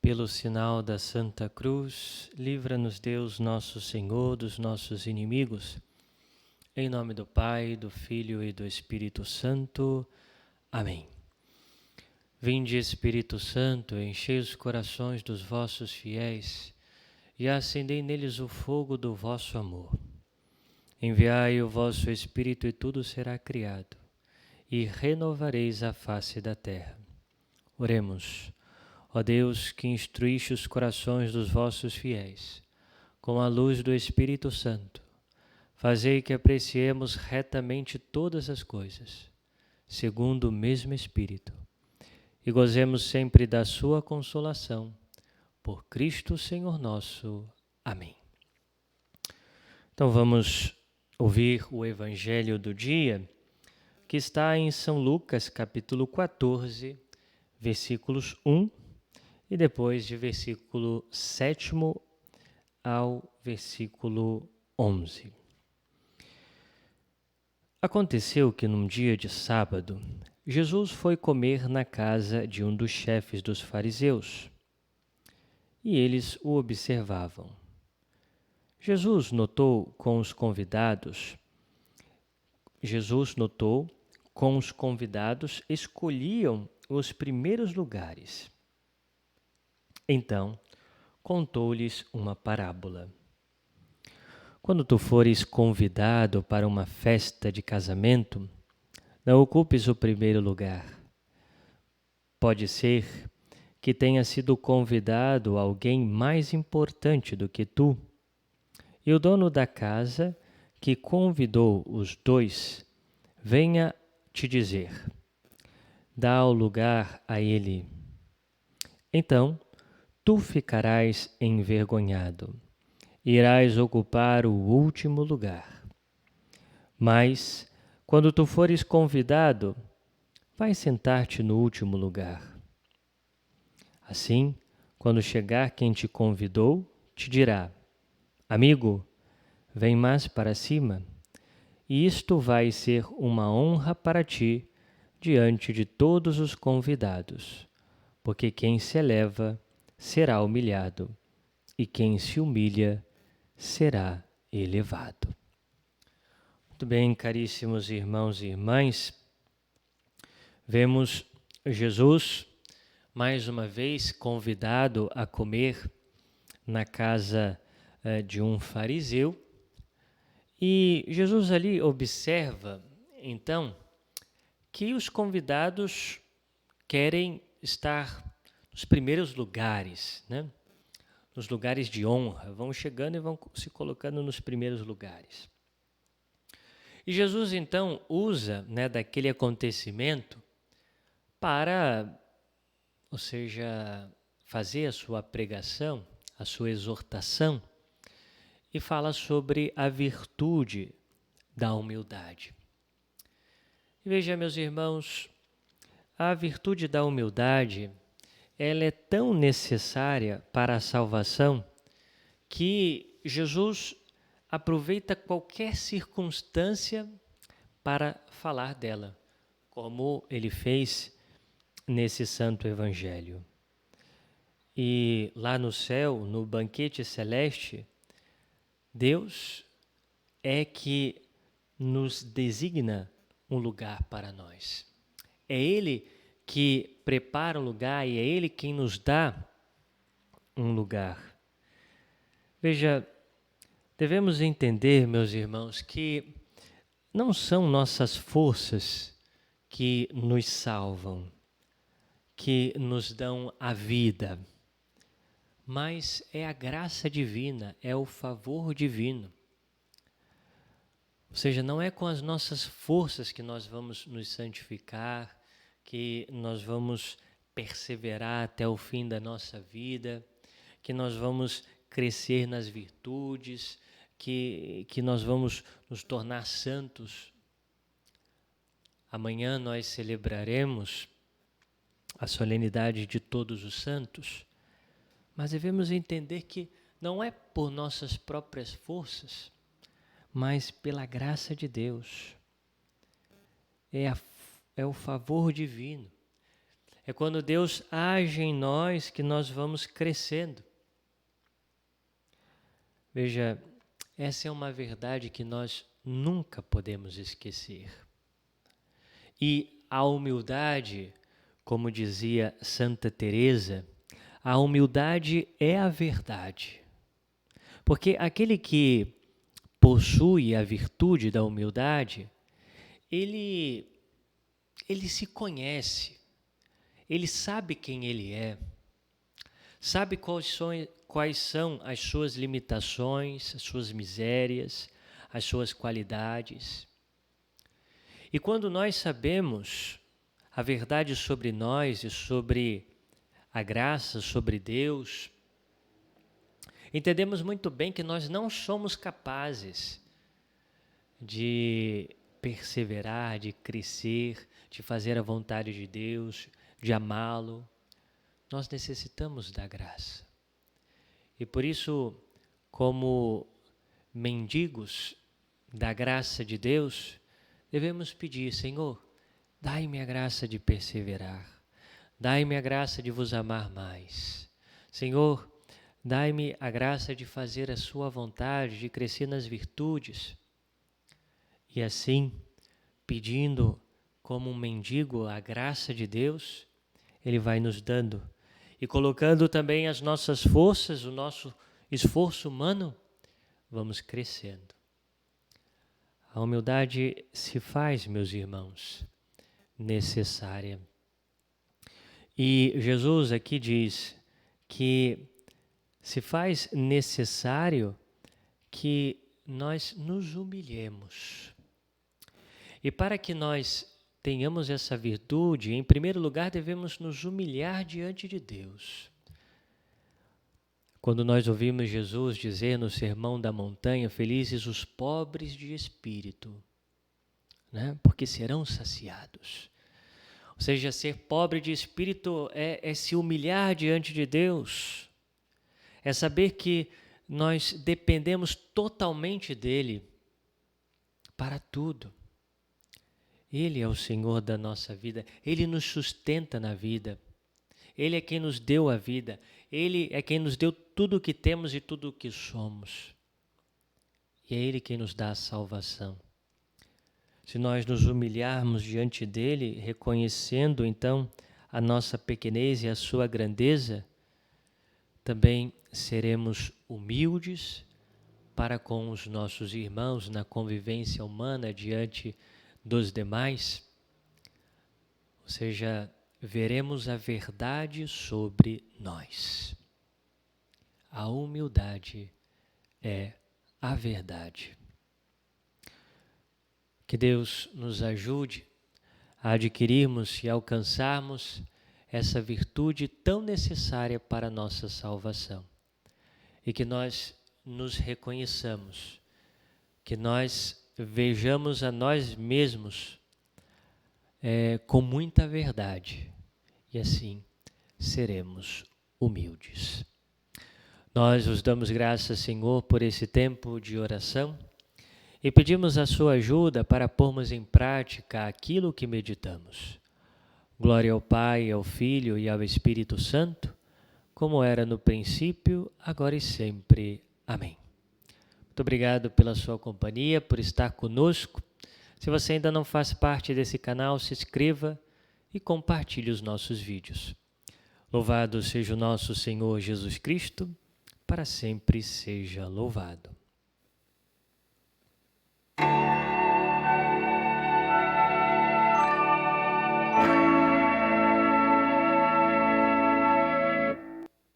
Pelo sinal da Santa Cruz, livra-nos Deus nosso Senhor dos nossos inimigos. Em nome do Pai, do Filho e do Espírito Santo. Amém. Vinde, Espírito Santo, enchei os corações dos vossos fiéis e acendei neles o fogo do vosso amor. Enviai o vosso Espírito e tudo será criado, e renovareis a face da terra. Oremos. Ó Deus, que instruíste os corações dos vossos fiéis, com a luz do Espírito Santo, fazei que apreciemos retamente todas as coisas, segundo o mesmo Espírito, e gozemos sempre da sua consolação. Por Cristo Senhor nosso. Amém. Então vamos ouvir o Evangelho do dia, que está em São Lucas, capítulo 14, versículos 1 e depois de versículo 7 ao versículo 11. Aconteceu que num dia de sábado, Jesus foi comer na casa de um dos chefes dos fariseus, e eles o observavam. Jesus notou com os convidados escolhiam os primeiros lugares. Então, contou-lhes uma parábola. Quando tu fores convidado para uma festa de casamento, não ocupes o primeiro lugar. Pode ser que tenha sido convidado alguém mais importante do que tu, e o dono da casa, que convidou os dois, venha te dizer: dá o lugar a ele. Então, tu ficarás envergonhado, irás ocupar o último lugar. Mas, quando tu fores convidado, vai sentar-te no último lugar. Assim, quando chegar quem te convidou, te dirá: amigo, vem mais para cima, e isto vai ser uma honra para ti diante de todos os convidados, porque quem se eleva será humilhado, e quem se humilha será elevado. Muito bem, caríssimos irmãos e irmãs, vemos Jesus mais uma vez convidado a comer na casa de um fariseu, e Jesus ali observa, então, que os convidados querem estar nos primeiros lugares, né? Nos lugares de honra, vão chegando e vão se colocando nos primeiros lugares. E Jesus então usa, né, daquele acontecimento para, ou seja, fazer a sua pregação, a sua exortação, e fala sobre a virtude da humildade. E veja, meus irmãos, a virtude da humildade, ela é tão necessária para a salvação que Jesus aproveita qualquer circunstância para falar dela, como ele fez nesse santo evangelho. E lá no céu, no banquete celeste, Deus é que nos designa um lugar para nós. É Ele que prepara um lugar e é Ele quem nos dá um lugar. Veja, devemos entender, meus irmãos, que não são nossas forças que nos salvam, que nos dão a vida, mas é a graça divina, é o favor divino. Ou seja, não é com as nossas forças que nós vamos nos santificar, que nós vamos perseverar até o fim da nossa vida, que nós vamos crescer nas virtudes, que nós vamos nos tornar santos. Amanhã nós celebraremos a solenidade de Todos os Santos, mas devemos entender que não é por nossas próprias forças, mas pela graça de Deus. É o favor divino. É quando Deus age em nós que nós vamos crescendo. Veja, essa é uma verdade que nós nunca podemos esquecer. E a humildade, como dizia Santa Teresa, a humildade é a verdade. Porque aquele que possui a virtude da humildade, ele se conhece, ele sabe quem ele é, sabe quais são as suas limitações, as suas misérias, as suas qualidades. E quando nós sabemos a verdade sobre nós e sobre a graça, sobre Deus, entendemos muito bem que nós não somos capazes de perseverar, de crescer, de fazer a vontade de Deus, de amá-lo. Nós necessitamos da graça. E por isso, como mendigos da graça de Deus, devemos pedir: Senhor, dai-me a graça de perseverar, dai-me a graça de vos amar mais. Senhor, dai-me a graça de fazer a sua vontade, de crescer nas virtudes. E assim, pedindo como um mendigo a graça de Deus, Ele vai nos dando. E colocando também as nossas forças, o nosso esforço humano, vamos crescendo. A humildade se faz, meus irmãos, necessária. E Jesus aqui diz que se faz necessário que nós nos humilhemos. E para que nós tenhamos essa virtude, em primeiro lugar devemos nos humilhar diante de Deus. Quando nós ouvimos Jesus dizer no Sermão da Montanha: felizes os pobres de espírito, né? Porque serão saciados. Ou seja, ser pobre de espírito é se humilhar diante de Deus, é saber que nós dependemos totalmente dEle para tudo. Ele é o Senhor da nossa vida, Ele nos sustenta na vida, Ele é quem nos deu a vida, Ele é quem nos deu tudo o que temos e tudo o que somos. E é Ele quem nos dá a salvação. Se nós nos humilharmos diante dEle, reconhecendo então a nossa pequenez e a sua grandeza, também seremos humildes para com os nossos irmãos na convivência humana diante dos demais, ou seja, veremos a verdade sobre nós. A humildade é a verdade. Que Deus nos ajude a adquirirmos e alcançarmos essa virtude tão necessária para a nossa salvação. E que nós nos reconheçamos, que nós vejamos a nós mesmos com muita verdade, e assim seremos humildes. Nós vos damos graças, Senhor, por esse tempo de oração e pedimos a sua ajuda para pormos em prática aquilo que meditamos. Glória ao Pai, ao Filho e ao Espírito Santo, como era no princípio, agora e sempre. Amém. Muito obrigado pela sua companhia, por estar conosco. Se você ainda não faz parte desse canal, se inscreva e compartilhe os nossos vídeos. Louvado seja o nosso Senhor Jesus Cristo, para sempre seja louvado.